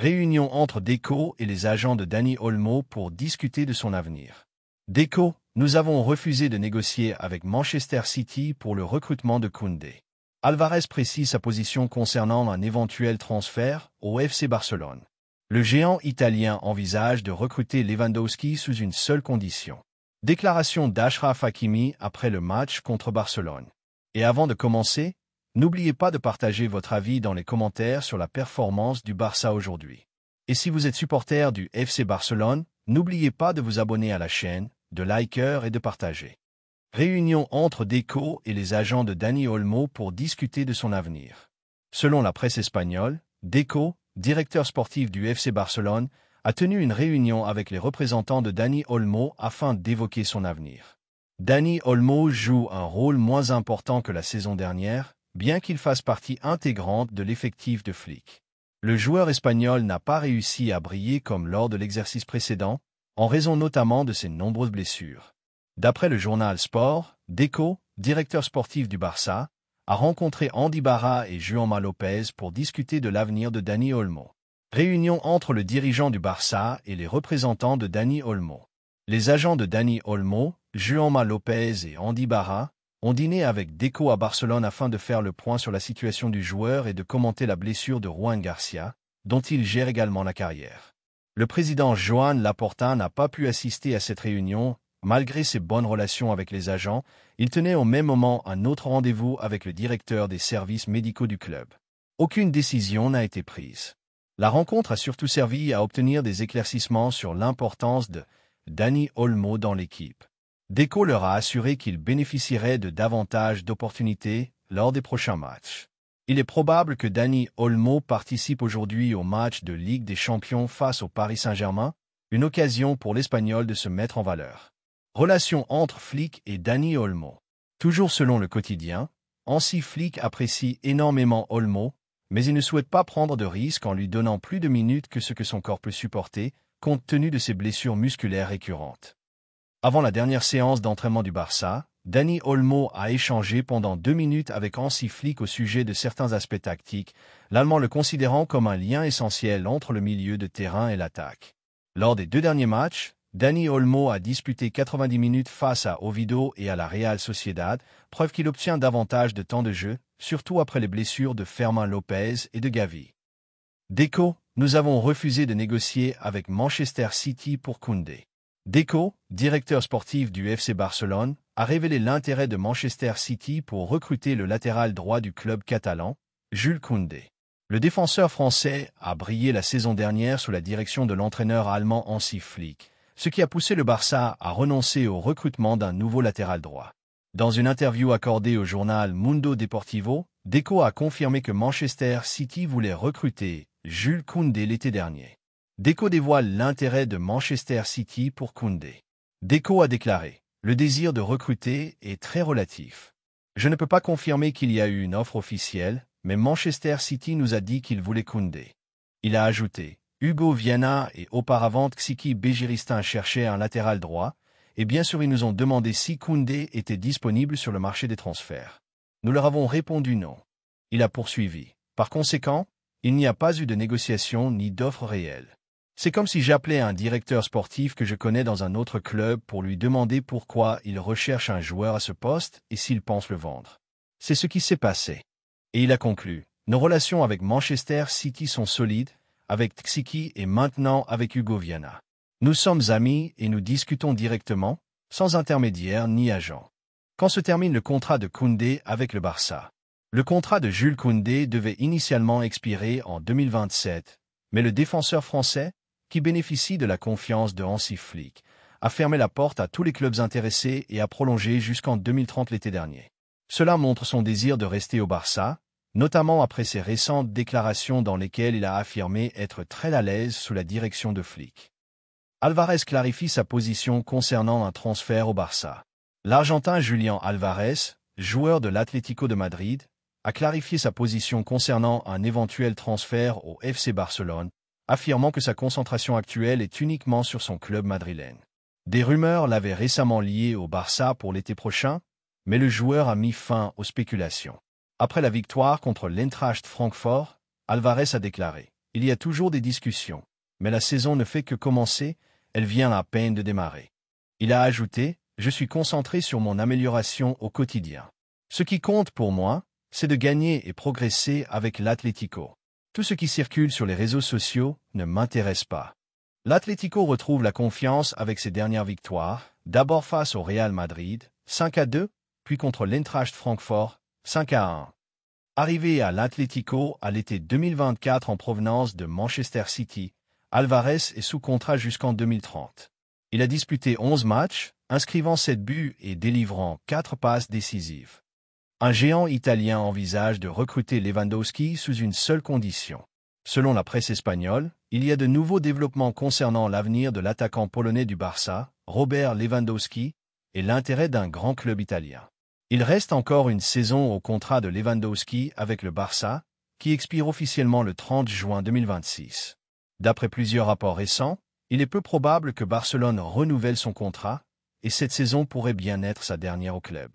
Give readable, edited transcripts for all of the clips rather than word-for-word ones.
Réunion entre Deco et les agents de Dani Olmo pour discuter de son avenir. Deco, nous avons refusé de négocier avec Manchester City pour le recrutement de Koundé. Alvarez précise sa position concernant un éventuel transfert au FC Barcelone. Le géant italien envisage de recruter Lewandowski sous une seule condition. Déclaration d'Achraf Hakimi après le match contre Barcelone. Et avant de commencer, n'oubliez pas de partager votre avis dans les commentaires sur la performance du Barça aujourd'hui. Et si vous êtes supporter du FC Barcelone, n'oubliez pas de vous abonner à la chaîne, de liker et de partager. Réunion entre Deco et les agents de Dani Olmo pour discuter de son avenir. Selon la presse espagnole, Deco, directeur sportif du FC Barcelone, a tenu une réunion avec les représentants de Dani Olmo afin d'évoquer son avenir. Dani Olmo joue un rôle moins important que la saison dernière, bien qu'il fasse partie intégrante de l'effectif de Flick. Le joueur espagnol n'a pas réussi à briller comme lors de l'exercice précédent, en raison notamment de ses nombreuses blessures. D'après le journal Sport, Deco, directeur sportif du Barça, a rencontré Andy Barra et Juanma Lopez pour discuter de l'avenir de Dani Olmo. Réunion entre le dirigeant du Barça et les représentants de Dani Olmo. Les agents de Dani Olmo, Juanma Lopez et Andy Barra, ont dîné avec Deco à Barcelone afin de faire le point sur la situation du joueur et de commenter la blessure de Juan Garcia, dont il gère également la carrière. Le président Joan Laporta n'a pas pu assister à cette réunion. Malgré ses bonnes relations avec les agents, il tenait au même moment un autre rendez-vous avec le directeur des services médicaux du club. Aucune décision n'a été prise. La rencontre a surtout servi à obtenir des éclaircissements sur l'importance de Dani Olmo dans l'équipe. Deco leur a assuré qu'il bénéficierait de davantage d'opportunités lors des prochains matchs. Il est probable que Dani Olmo participe aujourd'hui au match de Ligue des Champions face au Paris Saint-Germain, une occasion pour l'Espagnol de se mettre en valeur. Relation entre Flick et Dani Olmo. Toujours selon le quotidien, Hansi Flick apprécie énormément Olmo, mais il ne souhaite pas prendre de risques en lui donnant plus de minutes que ce que son corps peut supporter, compte tenu de ses blessures musculaires récurrentes. Avant la dernière séance d'entraînement du Barça, Dani Olmo a échangé pendant 2 minutes avec Hansi Flick au sujet de certains aspects tactiques, l'Allemand le considérant comme un lien essentiel entre le milieu de terrain et l'attaque. Lors des 2 derniers matchs, Dani Olmo a disputé 90 minutes face à Oviedo et à la Real Sociedad, preuve qu'il obtient davantage de temps de jeu, surtout après les blessures de Fermin Lopez et de Gavi. Deco, nous avons refusé de négocier avec Manchester City pour Koundé. Deco, directeur sportif du FC Barcelone, a révélé l'intérêt de Manchester City pour recruter le latéral droit du club catalan, Jules Koundé. Le défenseur français a brillé la saison dernière sous la direction de l'entraîneur allemand Hansi Flick, ce qui a poussé le Barça à renoncer au recrutement d'un nouveau latéral droit. Dans une interview accordée au journal Mundo Deportivo, Deco a confirmé que Manchester City voulait recruter Jules Koundé l'été dernier. Deco dévoile l'intérêt de Manchester City pour Koundé. Deco a déclaré « Le désir de recruter est très relatif. Je ne peux pas confirmer qu'il y a eu une offre officielle, mais Manchester City nous a dit qu'il voulait Koundé. » Il a ajouté « Hugo Viana et auparavant Ksiki Begiristain cherchaient un latéral droit, et bien sûr ils nous ont demandé si Koundé était disponible sur le marché des transferts. Nous leur avons répondu non. » Il a poursuivi. Par conséquent, il n'y a pas eu de négociation ni d'offre réelle. C'est comme si j'appelais un directeur sportif que je connais dans un autre club pour lui demander pourquoi il recherche un joueur à ce poste et s'il pense le vendre. C'est ce qui s'est passé. Et il a conclu, nos relations avec Manchester City sont solides, avec Ksiki et maintenant avec Hugo Viana. Nous sommes amis et nous discutons directement, sans intermédiaire ni agent. Quand se termine le contrat de Koundé avec le Barça? Le contrat de Jules Koundé devait initialement expirer en 2027, mais le défenseur français, qui bénéficie de la confiance de Hansi Flick, a fermé la porte à tous les clubs intéressés et a prolongé jusqu'en 2030 l'été dernier. Cela montre son désir de rester au Barça, notamment après ses récentes déclarations dans lesquelles il a affirmé être très à l'aise sous la direction de Flick. Alvarez clarifie sa position concernant un transfert au Barça. L'Argentin Julián Alvarez, joueur de l'Atlético de Madrid, a clarifié sa position concernant un éventuel transfert au FC Barcelone, affirmant que sa concentration actuelle est uniquement sur son club madrilène. Des rumeurs l'avaient récemment lié au Barça pour l'été prochain, mais le joueur a mis fin aux spéculations. Après la victoire contre l'Eintracht Francfort, Alvarez a déclaré il y a toujours des discussions. Mais la saison ne fait que commencer, elle vient à peine de démarrer. Il a ajouté, je suis concentré sur mon amélioration au quotidien. Ce qui compte pour moi, c'est de gagner et progresser avec l'Atlético. Tout ce qui circule sur les réseaux sociaux ne m'intéresse pas. L'Atlético retrouve la confiance avec ses dernières victoires, d'abord face au Real Madrid, 5-2, puis contre l'Eintracht Francfort, 5-1. Arrivé à l'Atlético à l'été 2024 en provenance de Manchester City, Alvarez est sous contrat jusqu'en 2030. Il a disputé 11 matchs, inscrivant 7 buts et délivrant 4 passes décisives. Un géant italien envisage de recruter Lewandowski sous une seule condition. Selon la presse espagnole, il y a de nouveaux développements concernant l'avenir de l'attaquant polonais du Barça, Robert Lewandowski, et l'intérêt d'un grand club italien. Il reste encore une saison au contrat de Lewandowski avec le Barça, qui expire officiellement le 30 juin 2026. D'après plusieurs rapports récents, il est peu probable que Barcelone renouvelle son contrat, et cette saison pourrait bien être sa dernière au club.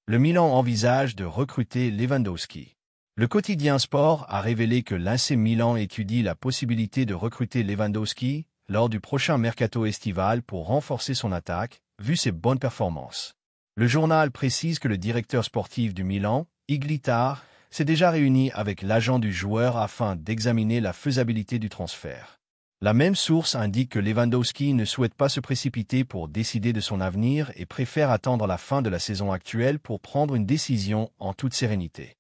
Le Milan envisage de recruter Lewandowski. Le quotidien Sport a révélé que l'AC Milan étudie la possibilité de recruter Lewandowski lors du prochain mercato estival pour renforcer son attaque, vu ses bonnes performances. Le journal précise que le directeur sportif du Milan, Iglitar, s'est déjà réuni avec l'agent du joueur afin d'examiner la faisabilité du transfert. La même source indique que Lewandowski ne souhaite pas se précipiter pour décider de son avenir et préfère attendre la fin de la saison actuelle pour prendre une décision en toute sérénité.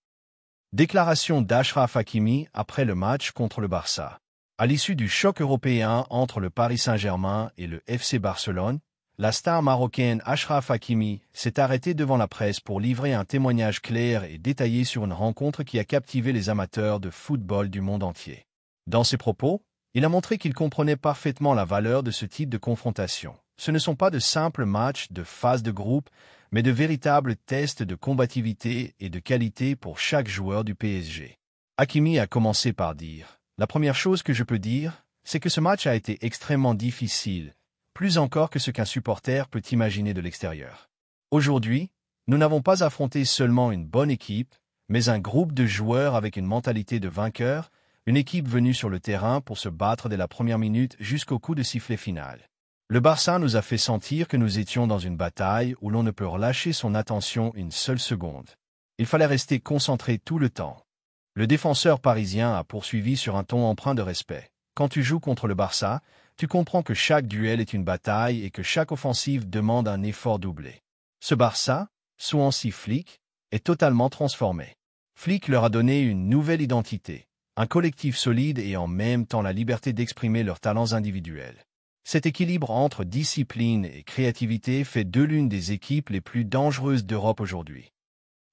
Déclaration d'Achraf Hakimi après le match contre le Barça. À l'issue du choc européen entre le Paris Saint-Germain et le FC Barcelone, la star marocaine Achraf Hakimi s'est arrêté devant la presse pour livrer un témoignage clair et détaillé sur une rencontre qui a captivé les amateurs de football du monde entier. Dans ses propos, il a montré qu'il comprenait parfaitement la valeur de ce type de confrontation. Ce ne sont pas de simples matchs de phase de groupe, mais de véritables tests de combativité et de qualité pour chaque joueur du PSG. Hakimi a commencé par dire « La première chose que je peux dire, c'est que ce match a été extrêmement difficile, plus encore que ce qu'un supporter peut imaginer de l'extérieur. Aujourd'hui, nous n'avons pas affronté seulement une bonne équipe, mais un groupe de joueurs avec une mentalité de vainqueur, une équipe venue sur le terrain pour se battre dès la première minute jusqu'au coup de sifflet final. Le Barça nous a fait sentir que nous étions dans une bataille où l'on ne peut relâcher son attention une seule seconde. Il fallait rester concentré tout le temps. » Le défenseur parisien a poursuivi sur un ton empreint de respect. « Quand tu joues contre le Barça, tu comprends que chaque duel est une bataille et que chaque offensive demande un effort doublé. Ce Barça, sous Hansi Flick, est totalement transformé. Flick leur a donné une nouvelle identité, un collectif solide et en même temps la liberté d'exprimer leurs talents individuels. Cet équilibre entre discipline et créativité fait d'eux l'une des équipes les plus dangereuses d'Europe aujourd'hui. »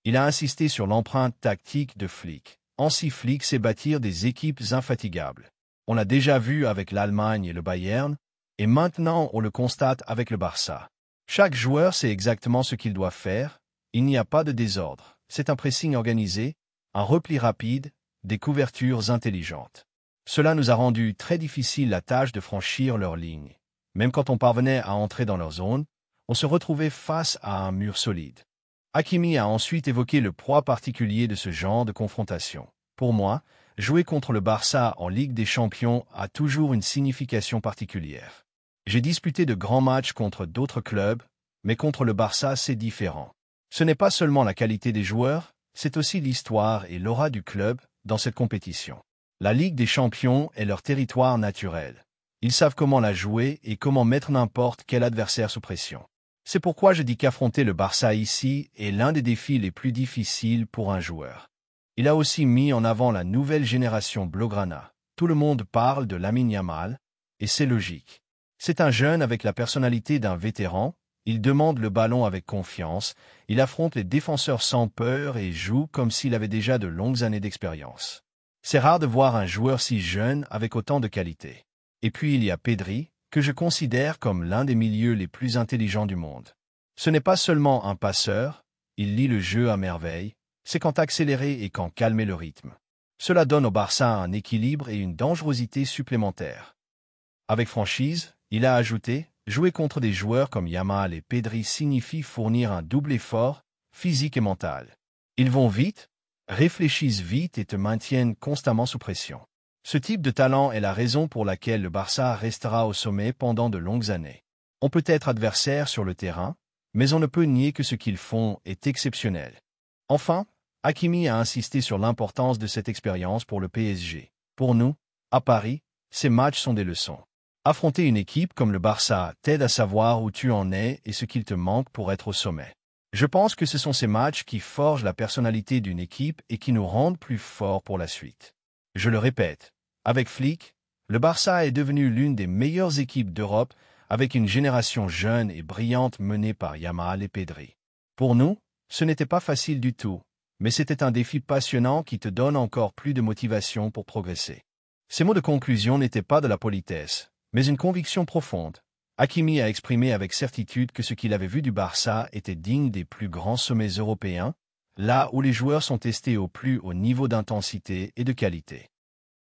Il a insisté sur l'empreinte tactique de Flick. Hansi Flick sait bâtir des équipes infatigables. On l'a déjà vu avec l'Allemagne et le Bayern, et maintenant on le constate avec le Barça. Chaque joueur sait exactement ce qu'il doit faire, il n'y a pas de désordre. C'est un pressing organisé, un repli rapide, des couvertures intelligentes. Cela nous a rendu très difficile la tâche de franchir leur ligne. Même quand on parvenait à entrer dans leur zone, on se retrouvait face à un mur solide. Hakimi a ensuite évoqué le poids particulier de ce genre de confrontation. Pour moi, jouer contre le Barça en Ligue des Champions a toujours une signification particulière. J'ai disputé de grands matchs contre d'autres clubs, mais contre le Barça c'est différent. Ce n'est pas seulement la qualité des joueurs, c'est aussi l'histoire et l'aura du club dans cette compétition. La Ligue des Champions est leur territoire naturel. Ils savent comment la jouer et comment mettre n'importe quel adversaire sous pression. C'est pourquoi je dis qu'affronter le Barça ici est l'un des défis les plus difficiles pour un joueur. Il a aussi mis en avant la nouvelle génération Blaugrana. Tout le monde parle de Lamine Yamal, et c'est logique. C'est un jeune avec la personnalité d'un vétéran, il demande le ballon avec confiance, il affronte les défenseurs sans peur et joue comme s'il avait déjà de longues années d'expérience. C'est rare de voir un joueur si jeune avec autant de qualité. Et puis il y a Pedri, que je considère comme l'un des milieux les plus intelligents du monde. Ce n'est pas seulement un passeur, il lit le jeu à merveille, c'est quand accélérer et quand calmer le rythme. Cela donne au Barça un équilibre et une dangerosité supplémentaires. Avec franchise, il a ajouté, jouer contre des joueurs comme Yamal et Pedri signifie fournir un double effort, physique et mental. Ils vont vite, réfléchissent vite et te maintiennent constamment sous pression. Ce type de talent est la raison pour laquelle le Barça restera au sommet pendant de longues années. On peut être adversaire sur le terrain, mais on ne peut nier que ce qu'ils font est exceptionnel. Enfin, Hakimi a insisté sur l'importance de cette expérience pour le PSG. Pour nous, à Paris, ces matchs sont des leçons. Affronter une équipe comme le Barça t'aide à savoir où tu en es et ce qu'il te manque pour être au sommet. Je pense que ce sont ces matchs qui forgent la personnalité d'une équipe et qui nous rendent plus forts pour la suite. Je le répète, avec Flick, le Barça est devenu l'une des meilleures équipes d'Europe avec une génération jeune et brillante menée par Yamal et Pedri. Pour nous, ce n'était pas facile du tout, mais c'était un défi passionnant qui te donne encore plus de motivation pour progresser. Ces mots de conclusion n'étaient pas de la politesse, mais une conviction profonde. Hakimi a exprimé avec certitude que ce qu'il avait vu du Barça était digne des plus grands sommets européens, là où les joueurs sont testés au plus haut niveau d'intensité et de qualité.